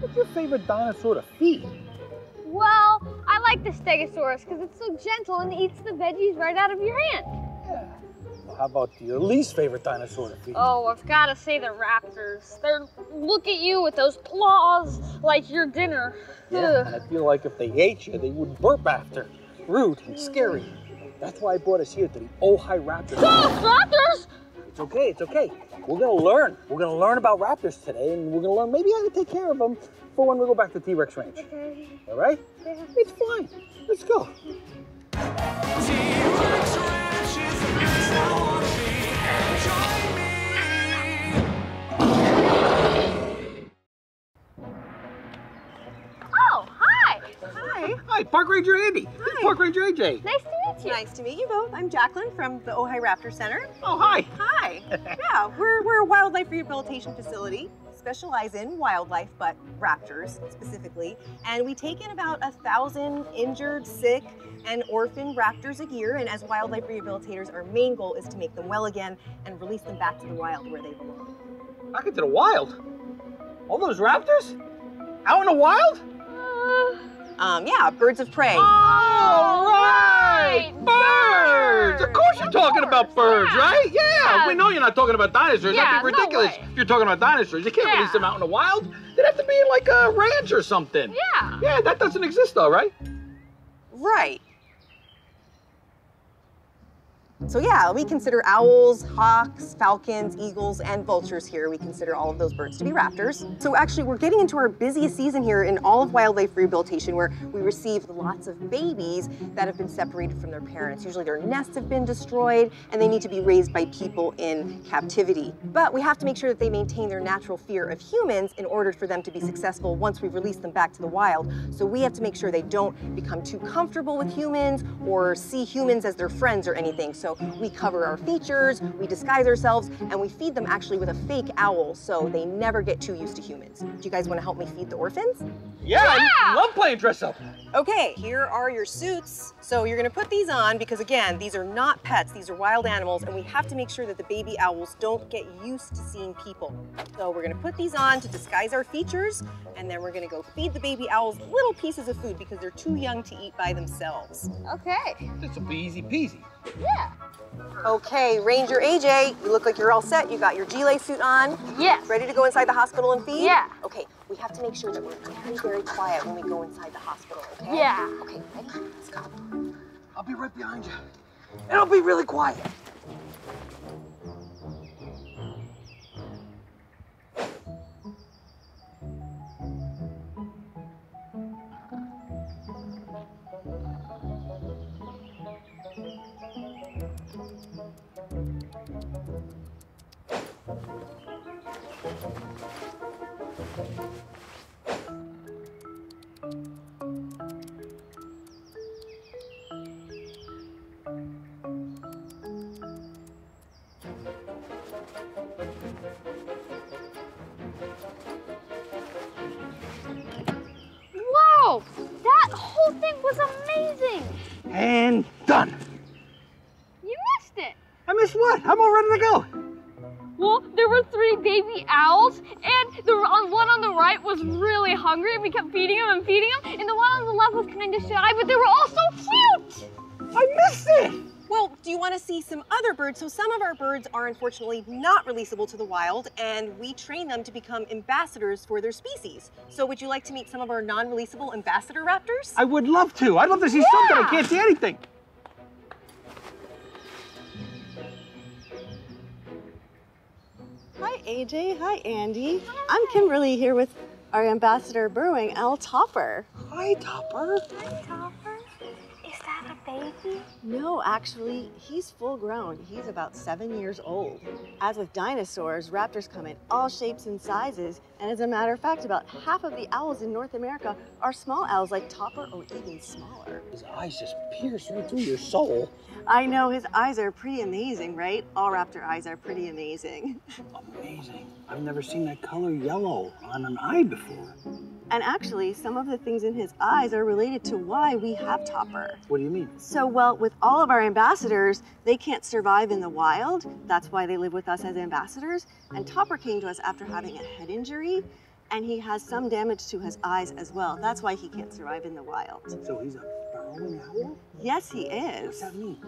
What's your favorite dinosaur to feed? Well, I like the Stegosaurus because it's so gentle and eats the veggies right out of your hand. Yeah. Well, how about your least favorite dinosaur to feed? Oh, I've got to say the Raptors. Look at you with those claws like your dinner. Yeah, Ugh. and I feel like if they ate you, they would burp after. Rude and scary. That's why I brought us here to the Ojai Raptor Center. Raptors! It's okay, it's okay. We're gonna learn. We're gonna learn about raptors today, and we're gonna learn maybe how to take care of them for when we go back to T-Rex Ranch. Okay. All right? Yeah. It's fine. Let's go. T-Rex Ranch is a place I want to be. Join me. Oh, hi. Hi. Hi, Park Ranger Andy. Hi. This is Park Ranger AJ. Nice to meet you. Nice to meet you both. I'm Jacqueline from the Ojai Raptor Center. Oh, hi. Hi. Yeah, we're a wildlife rehabilitation facility. Specialize in wildlife, but raptors specifically. And we take in about 1,000 injured, sick, and orphaned raptors a year. And as wildlife rehabilitators, our main goal is to make them well again and release them back to the wild where they belong. Back into the wild? All those raptors? Out in the wild? Yeah, birds of prey. All right! Birds! Of course you're talking about birds, Yeah. right? Yeah. Yeah. We know you're not talking about dinosaurs. Yeah, That'd be no ridiculous way. if you're talking about dinosaurs. You can't Yeah. release them out in the wild. They'd have to be in like a ranch or something. Yeah. Yeah, that doesn't exist though, right? Right. So yeah, we consider owls, hawks, falcons, eagles, and vultures here. We consider all of those birds to be raptors. So actually, we're getting into our busiest season here in all of wildlife rehabilitation, where we receive lots of babies that have been separated from their parents. Usually their nests have been destroyed, and they need to be raised by people in captivity. But we have to make sure that they maintain their natural fear of humans in order for them to be successful once we release them back to the wild. So we have to make sure they don't become too comfortable with humans or see humans as their friends or anything. So we cover our features, we disguise ourselves, and we feed them actually with a fake owl so they never get too used to humans. Do you guys want to help me feed the orphans? Yeah, I love playing dress up. Okay, here are your suits. So you're gonna put these on because again, these are not pets, these are wild animals, and we have to make sure that the baby owls don't get used to seeing people. So we're gonna put these on to disguise our features, and then we're gonna go feed the baby owls little pieces of food because they're too young to eat by themselves. Okay. This will be easy peasy. Yeah. Okay, Ranger AJ, you look like you're all set. You got your G-lay suit on. Yes. Ready to go inside the hospital and feed? Yeah. Okay, we have to make sure that we're very, very quiet when we go inside the hospital, okay? Yeah. Okay, ready? Let's go. I'll be right behind you. And I'll be really quiet. Wow, that whole thing was amazing. And done. You missed it. I missed what? I'm all ready to go. Well, there were 3 baby owls, and the one on the right was really hungry, and we kept feeding him and feeding him, and the one on the left was kind of shy, but they were all so cute. I missed it. Well, do you want to see some other birds? So some of our birds are unfortunately not releasable to the wild, and we train them to become ambassadors for their species. So would you like to meet some of our non-releasable ambassador raptors? I would love to. I'd love to see something. I can't see anything. Hi AJ, hi Andy. I'm Kimberly here with our ambassador burrowing owl Topper. Hi, Topper. Hi, Topper. Is that a baby? No, actually, he's full grown. He's about 7 years old. As with dinosaurs, raptors come in all shapes and sizes, and as a matter of fact, about half of the owls in North America are small owls like Topper or even smaller. His eyes just pierce right through your soul. I know, his eyes are pretty amazing, right? All raptor eyes are pretty amazing. Amazing. I've never seen that color yellow on an eye before. And actually, some of the things in his eyes are related to why we have Topper. What do you mean? So, well, with all of our ambassadors, they can't survive in the wild. That's why they live with us as ambassadors. And Topper came to us after having a head injury. and he has some damage to his eyes as well. That's why he can't survive in the wild. So he's a burrowing owl? Yes, he What's is. that mean?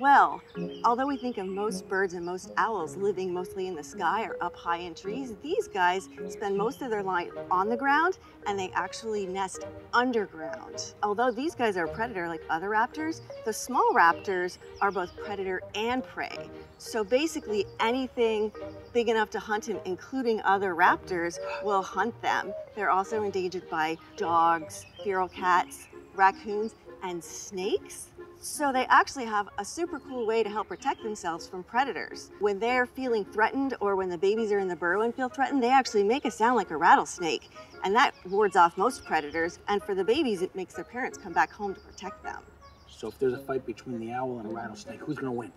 Well, although we think of most birds and most owls living mostly in the sky or up high in trees, these guys spend most of their life on the ground, and they actually nest underground. Although these guys are a predator like other raptors, the small raptors are both predator and prey. So basically anything big enough to hunt him, including other raptors, will hunt them. They're also endangered by dogs, feral cats, raccoons, and snakes. So they actually have a super cool way to help protect themselves from predators. When they're feeling threatened or when the babies are in the burrow and feel threatened, they actually make a sound like a rattlesnake. And that wards off most predators. And for the babies, it makes their parents come back home to protect them. So if there's a fight between the owl and a rattlesnake, who's gonna win?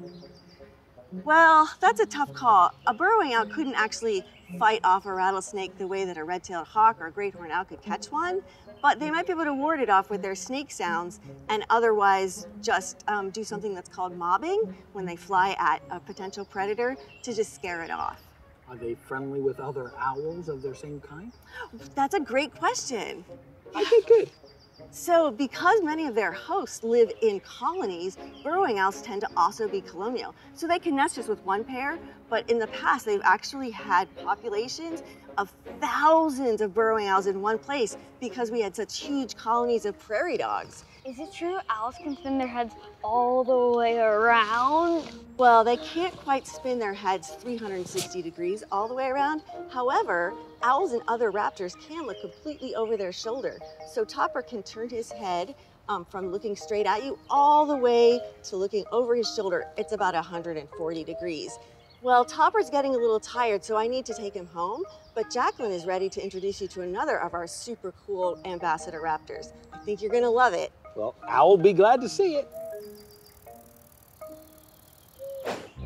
Well, that's a tough call. A burrowing owl couldn't actually fight off a rattlesnake the way that a red-tailed hawk or a great horned owl could catch one, but they might be able to ward it off with their snake sounds and otherwise just do something that's called mobbing when they fly at a potential predator to just scare it off. Are they friendly with other owls of their same kind? That's a great question. Okay, good. So because many of their hosts live in colonies, burrowing owls tend to also be colonial. So they can nest just with one pair, but in the past they've actually had populations of thousands of burrowing owls in one place because we had such huge colonies of prairie dogs. Is it true owls can spin their heads all the way around? Well, they can't quite spin their heads 360 degrees all the way around. However, owls and other raptors can look completely over their shoulder. So Topper can turn his head from looking straight at you all the way to looking over his shoulder. It's about 140 degrees. Well, Topper's getting a little tired, so I need to take him home, but Jacqueline is ready to introduce you to another of our super cool ambassador raptors. I think you're gonna love it. Well, I'll be glad to see it.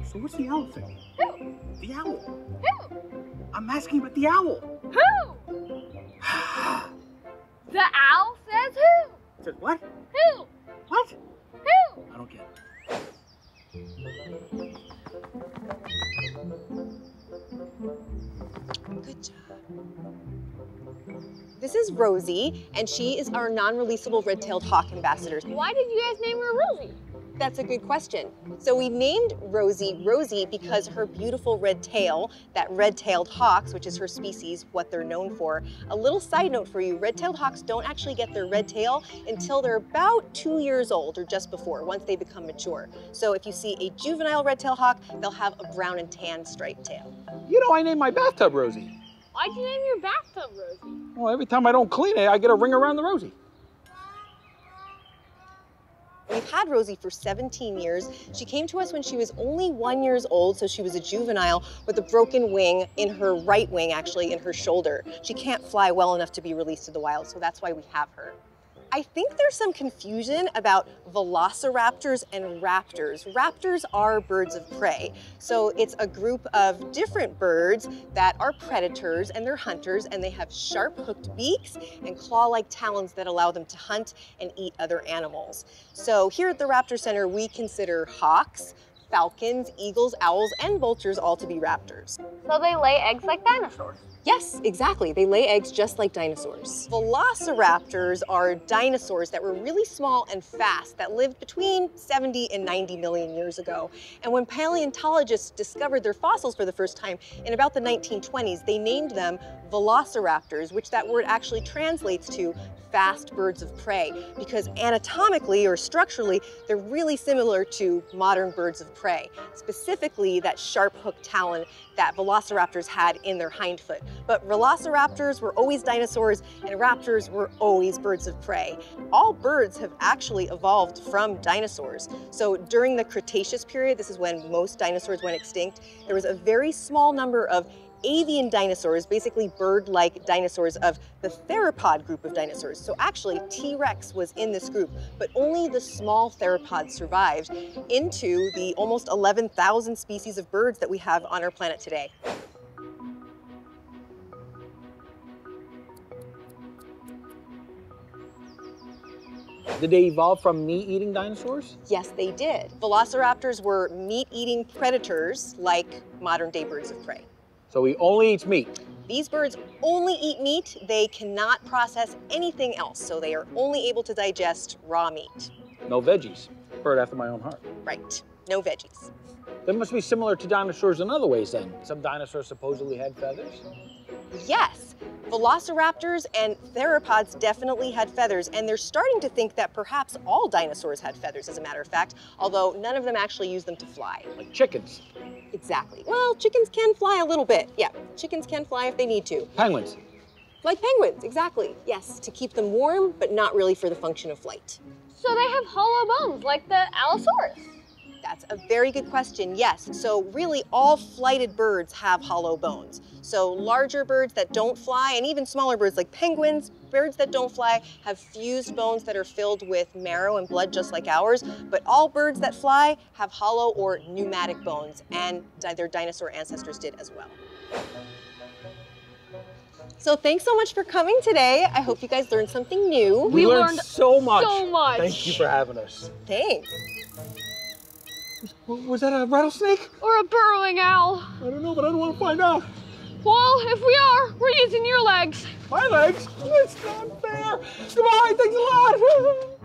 So what's the owl thing? Who? The owl. Who? I'm asking about the owl. Who? The owl says who? Said what? Who? What? Who? I don't get it. Good job. This is Rosie, and she is our non-releasable red-tailed hawk ambassador. Why did you guys name her Rosie? That's a good question. So we named Rosie because her beautiful red tail, that red-tailed hawks, which is her species, what they're known for. A little side note for you, red-tailed hawks don't actually get their red tail until they're about 2 years old or just before, once they become mature. So if you see a juvenile red-tailed hawk, they'll have a brown and tan striped tail. You know, I named my bathtub Rosie. Why'd you name your bathtub Rosie? Well, every time I don't clean it, I get a ring around the Rosie. We've had Rosie for 17 years. She came to us when she was only 1 year old, so she was a juvenile with a broken wing in her right wing, actually, in her shoulder. She can't fly well enough to be released to the wild, so that's why we have her. I think there's some confusion about velociraptors and raptors. Raptors are birds of prey. So it's a group of different birds that are predators and they're hunters, and they have sharp hooked beaks and claw-like talons that allow them to hunt and eat other animals. So here at the Raptor Center, we consider hawks, falcons, eagles, owls, and vultures all to be raptors. So they lay eggs like dinosaurs. Yes, exactly. They lay eggs just like dinosaurs. Velociraptors are dinosaurs that were really small and fast that lived between 70 and 90 million years ago. And when paleontologists discovered their fossils for the first time in about the 1920s, they named them velociraptors, which that word actually translates to fast birds of prey, because anatomically or structurally, they're really similar to modern birds of prey, specifically that sharp hooked talon that velociraptors had in their hind foot. But velociraptors were always dinosaurs and raptors were always birds of prey. All birds have actually evolved from dinosaurs. So during the Cretaceous period, this is when most dinosaurs went extinct, there was a very small number of avian dinosaurs, basically bird-like dinosaurs of the theropod group of dinosaurs. So actually, T-Rex was in this group, but only the small theropods survived into the almost 11,000 species of birds that we have on our planet today. Did they evolve from meat-eating dinosaurs? Yes, they did. Velociraptors were meat-eating predators like modern-day birds of prey. So he only eats meat. These birds only eat meat. They cannot process anything else, so they are only able to digest raw meat. No veggies. Bird after my own heart. Right, no veggies. That must be similar to dinosaurs in other ways then. Some dinosaurs supposedly had feathers. Yes, velociraptors and theropods definitely had feathers, and they're starting to think that perhaps all dinosaurs had feathers, as a matter of fact, although none of them actually use them to fly. Like chickens. Exactly. Well, chickens can fly a little bit. Yeah, chickens can fly if they need to. Penguins. Like penguins, exactly. Yes, to keep them warm, but not really for the function of flight. So they have hollow bones, like the Allosaurus. That's a very good question, yes. So really all flighted birds have hollow bones. So larger birds that don't fly, and even smaller birds like penguins, birds that don't fly, have fused bones that are filled with marrow and blood just like ours. But all birds that fly have hollow or pneumatic bones, and their dinosaur ancestors did as well. So thanks so much for coming today. I hope you guys learned something new. We learned so much. So much. Thank you for having us. Thanks. Was that a rattlesnake? Or a burrowing owl. I don't know, but I don't want to find out. Well, if we are, we're using your legs. My legs? It's not fair. Goodbye, thanks a lot.